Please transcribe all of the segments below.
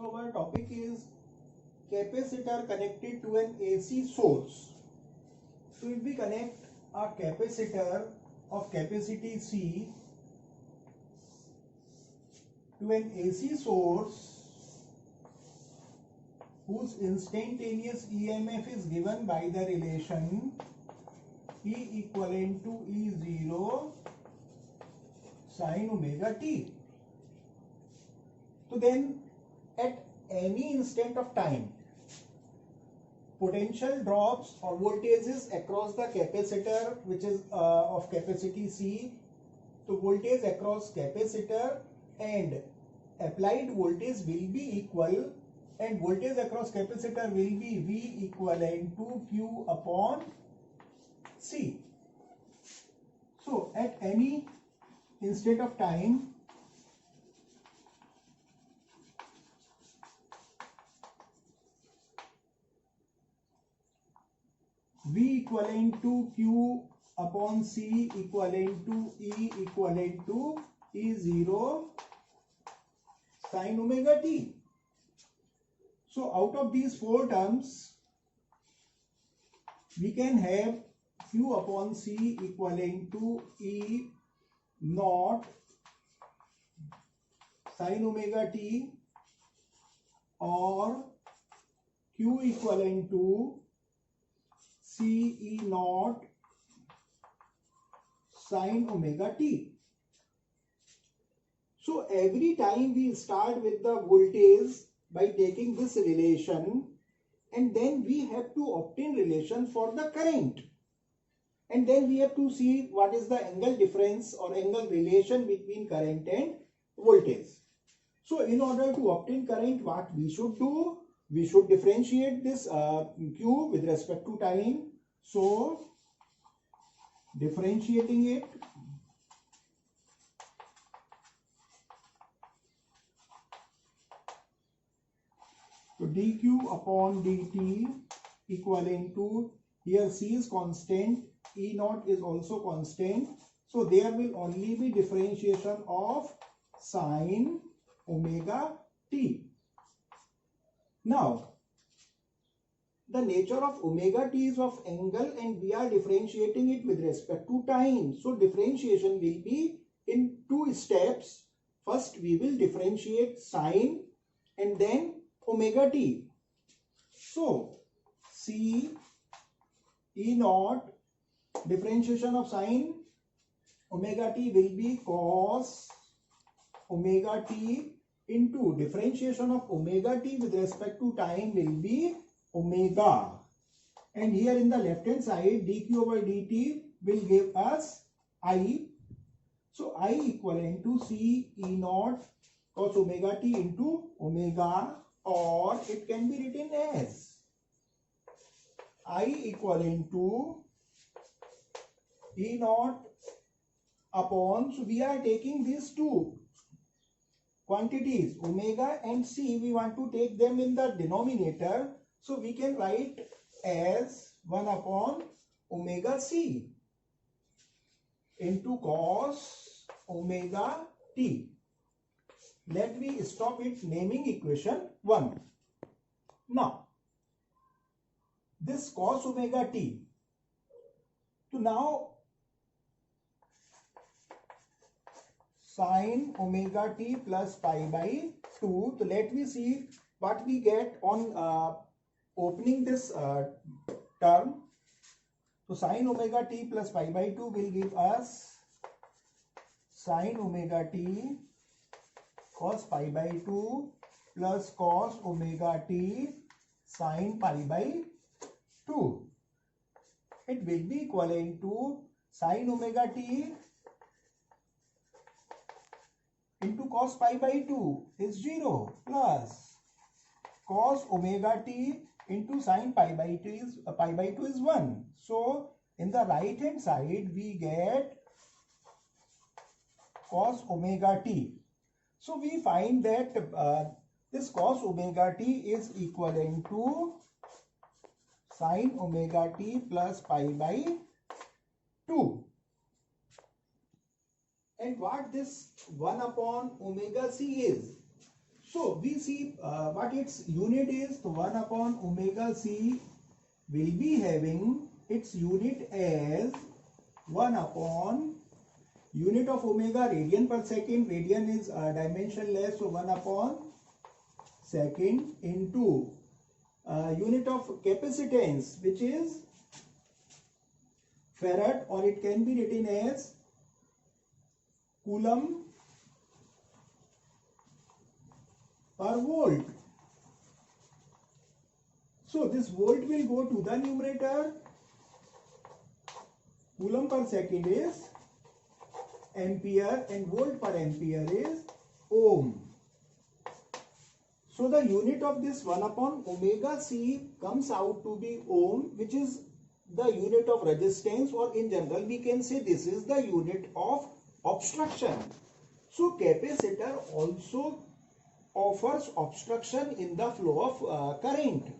So our topic is capacitor connected to an AC source. So if we connect a capacitor of capacity C to an AC source whose instantaneous EMF is given by the relation E equivalent to E0 sin omega t. So then at any instant of time, potential drops or voltages across the capacitor, which is of capacity C, so voltage across capacitor and applied voltage will be equal, and voltage across capacitor will be V equivalent to Q upon C. So at any instant of time, V equivalent to Q upon C equivalent to E equivalent to E0 sin omega t. So out of these four terms, we can have Q upon C equivalent to E naught sin omega t, or Q equivalent to C E naught sin omega t. So every time we start with the voltage by taking this relation, and then we have to obtain relation for the current, and then we have to see what is the angle difference or angle relation between current and voltage. So in order to obtain current, what we should do? We should differentiate this Q with respect to time. So differentiating it, so dq upon dt equivalent to, here C is constant, E naught is also constant, so there will only be differentiation of sin omega t. Now the nature of omega t is of angle, and we are differentiating it with respect to time. So differentiation will be in two steps. First we will differentiate sine and then omega t. So C E naught, differentiation of sine omega t will be cos omega t into differentiation of omega t with respect to time will be omega, and here in the left hand side dq over dt will give us I. So I equivalent to C E naught cos omega t into omega, or it can be written as I equivalent to E naught upon, so we are taking these two quantities omega and C, we want to take them in the denominator, so we can write as 1 upon omega C into cos omega t. Let me stop it naming equation 1. Now this cos omega t, so now sin omega t plus pi by 2. So let me see what we get on opening this term. So sin omega t plus pi by 2 will give us sin omega t cos pi by 2 plus cos omega t sin pi by 2. It will be equivalent to sin omega t into cos pi by 2 is 0 plus cos omega t into sin pi by 2 is 1. So in the right hand side we get cos omega t. So we find that this cos omega t is equivalent to sin omega t plus pi by 2. And what this 1 upon omega c is? So we see what its unit is. So 1 upon omega c will be having its unit as 1 upon unit of omega radian per second. Radian is dimensionless, so 1 upon second into unit of capacitance, which is farad, or it can be written as coulomb per volt. So this volt will go to the numerator. Coulomb per second is ampere and volt per ampere is ohm. So the unit of this 1 upon omega c comes out to be ohm, which is the unit of resistance, or in general we can say this is the unit of obstruction. So capacitor also offers obstruction in the flow of current,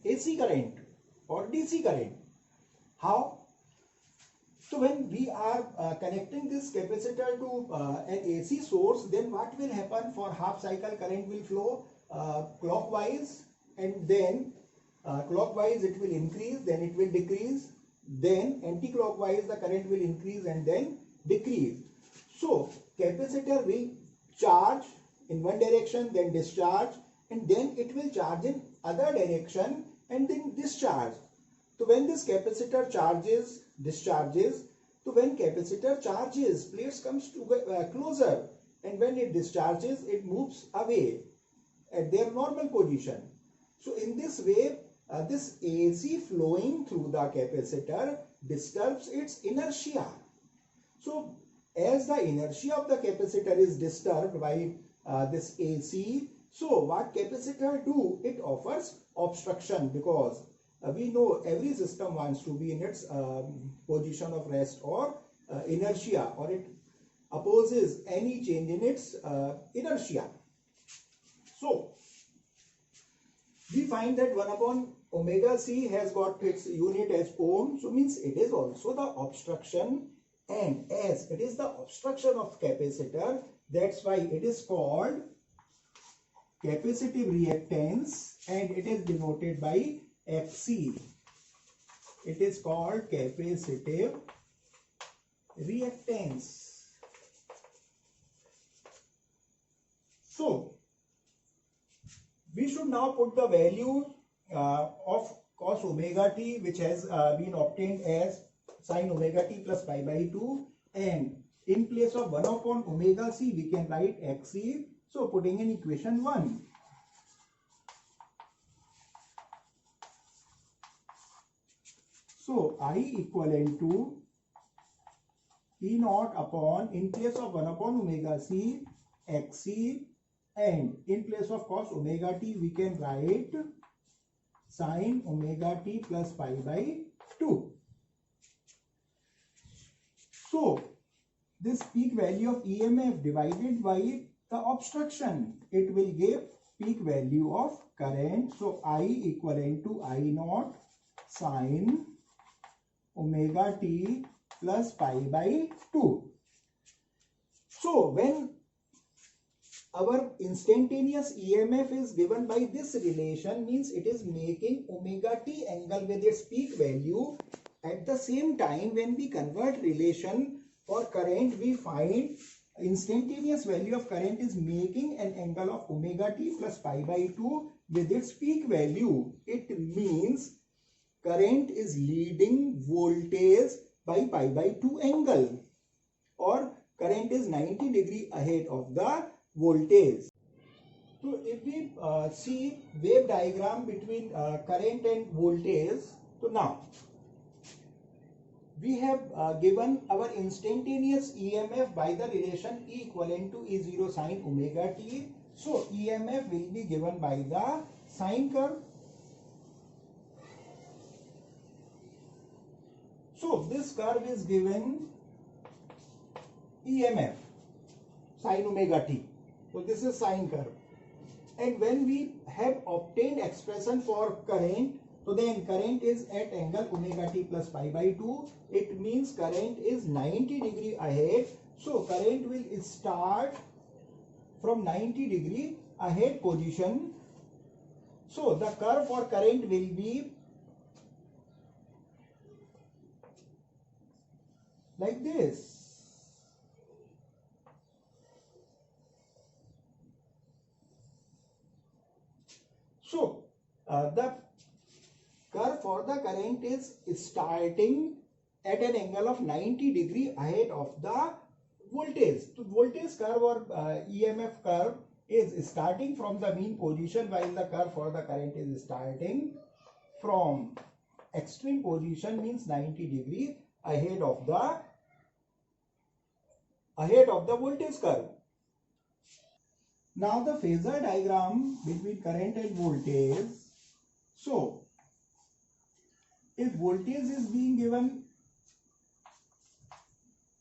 AC current or DC current. How? So when we are connecting this capacitor to an AC source, then what will happen? For half cycle, current will flow clockwise, and then clockwise it will increase, then it will decrease, then anti-clockwise the current will increase and then decrease. So capacitor will charge in one direction, then discharge, and then it will charge in other direction and then discharge. So when this capacitor charges, discharges, so when capacitor charges, plates comes to closer, and when it discharges, it moves away at their normal position. So in this way, this AC flowing through the capacitor disturbs its inertia. So as the inertia of the capacitor is disturbed by this AC, so what capacitor do? It offers obstruction, because we know every system wants to be in its position of rest or inertia, or it opposes any change in its inertia. So we find that 1 upon omega c has got its unit as ohm, so means it is also the obstruction, and as it is the obstruction of capacitor, that's why it is called capacitive reactance, and it is denoted by Xc. It is called capacitive reactance. So we should now put the value of cos omega t, which has been obtained as sin omega t plus pi by 2, and in place of 1 upon omega c we can write Xc. So putting in equation 1. So I equivalent to E naught upon, in place of 1 upon omega c, Xc, and in place of cos omega t we can write sin omega t plus pi by 2. So this peak value of EMF divided by the obstruction, it will give peak value of current. So I equivalent to I naught sin omega t plus pi by 2. So when our instantaneous EMF is given by this relation, means it is making omega t angle with its peak value. At the same time, when we convert relation for current, we find instantaneous value of current is making an angle of omega t plus pi by 2 with its peak value. It means current is leading voltage by pi by 2 angle, or current is 90 degree ahead of the voltage. So if we see wave diagram between current and voltage, so now we have given our instantaneous EMF by the relation E equivalent to E0 sin omega t. So EMF will be given by the sine curve. So this curve is given EMF sin omega t. So this is sine curve. And when we have obtained expression for current, so then current is at angle omega t plus pi by 2. It means current is 90 degree ahead. So current will start from 90 degree ahead position. So the curve for current will be like this. So the curve for the current is starting at an angle of 90 degree ahead of the voltage. So voltage curve or EMF curve is starting from the mean position, while the curve for the current is starting from extreme position, means 90 degree ahead of the voltage curve. Now the phasor diagram between current and voltage. So if voltage is being given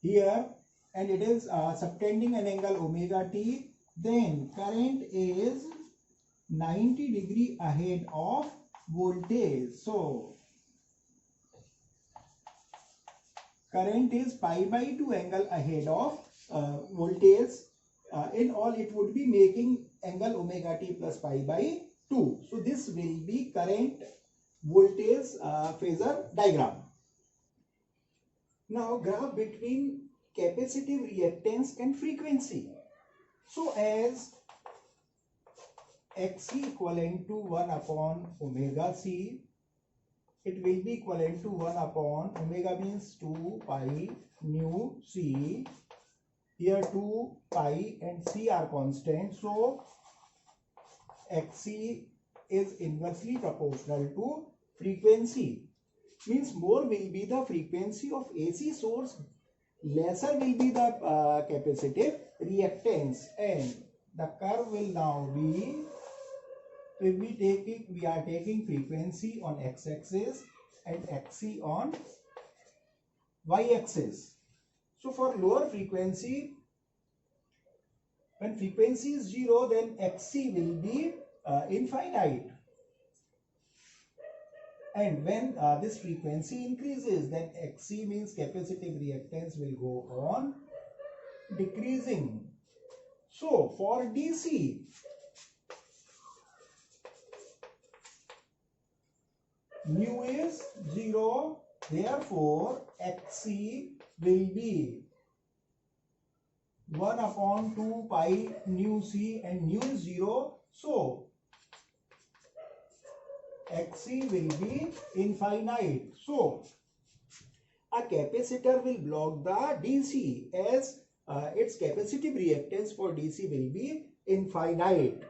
here and it is subtending an angle omega t, then current is 90 degree ahead of voltage. So current is pi by 2 angle ahead of voltage. In all, it would be making angle omega t plus pi by 2. So this will be current voltage phasor diagram. Now graph between capacitive reactance and frequency. So as Xc equivalent to 1 upon omega c, it will be equivalent to 1 upon omega means 2 pi nu c. Here 2 pi and c are constant. So Xc is inversely proportional to frequency. Means more will be the frequency of AC source, lesser will be the capacitive reactance, and the curve will now be, if we are taking frequency on x-axis and Xc on y-axis. So for lower frequency, when frequency is 0, then Xc will be infinite. And when this frequency increases, then Xc means capacitive reactance will go on decreasing. So for DC, mu is 0, therefore Xc will be 1 upon 2 pi nu c, and nu is 0. So Xc will be infinite. So a capacitor will block the DC as its capacitive reactance for DC will be infinite.